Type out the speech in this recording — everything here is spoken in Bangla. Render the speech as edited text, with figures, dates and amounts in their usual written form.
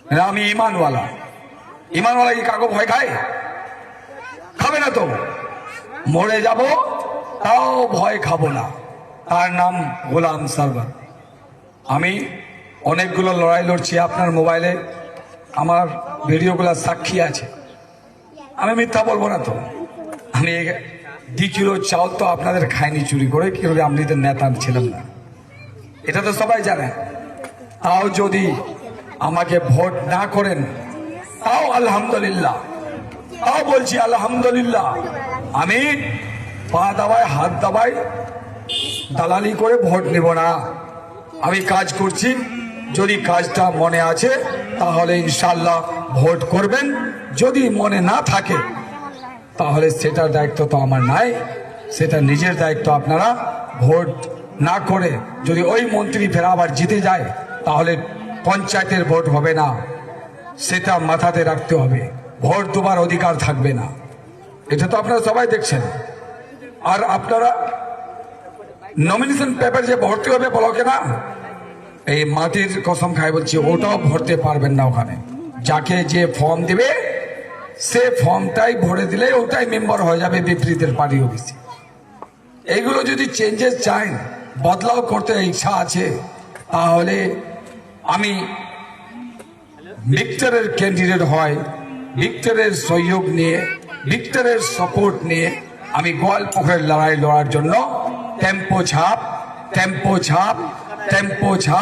আমি ইমানওয়ালা। ইমানওয়ালা কি কাকু ভয় খায়? খাবে না তো। মরে যাব তাও ভয় খাবো না। তার নাম গোলাম সারওয়ার। আমি অনেকগুলো লড়াই লড়ছি, আপনার মোবাইলে আমার ভিডিওগুলো সাক্ষী আছে। আমি মিথ্যা বলবো না তো। আমি 2 কিলো চাউল তো আপনাদের খাইনি চুরি করে, কি করে আমলিদের নেতা ছিলাম না, এটা তো সবাই জানে। তাও যদি আমাকে ভোট না করেন তাও আলহামদুলিল্লাহ, তাও বলছি আলহামদুলিল্লাহ। আমি পা দাবায় হাত দাবায় দালালি করে ভোট নেব না। আমি কাজ করছি, যদি কাজটা মনে আছে তাহলে ইনশাল্লাহ ভোট করবেন। যদি মনে না থাকে তাহলে সেটার দায়িত্ব তো আমার নাই, সেটা নিজের দায়িত্ব। আপনারা ভোট না করে যদি ওই মন্ত্রী ফের আবার জিতে যায় তাহলে পঞ্চায়েতের ভোট হবে না, সেটা মাথাতে রাখতে হবে। ভোট দেবার অধিকার থাকবে না, এটা তো আপনারা সবাই দেখছেন। আর আপনারা নমিনেশন পেপার যে ভর্তি হবে ব্লকে না, এই মাটির কসম খাই বলছি, ওটাও ভরতে পারবেন না। ওখানে যাকে যে ফর্ম দেবে সে ফর্মটাই ভরে দিলে ওটাই মেম্বার হয়ে যাবে বিপরীতের পার্টি অফিসে। এইগুলো যদি চেঞ্জেস চাই, বদলাও করতে ইচ্ছা আছে, তাহলে আমি ভিক্টরের ক্যান্ডিডেট হয়, ভিক্টরের সহযোগ নিয়ে, ভিক্টরের সাপোর্ট নিয়ে আমি গোয়ালপুকুরের লড়াই লড়ার জন্য টেম্পো ছাপ টেম্পো ছাপ টেম্পো ছাপ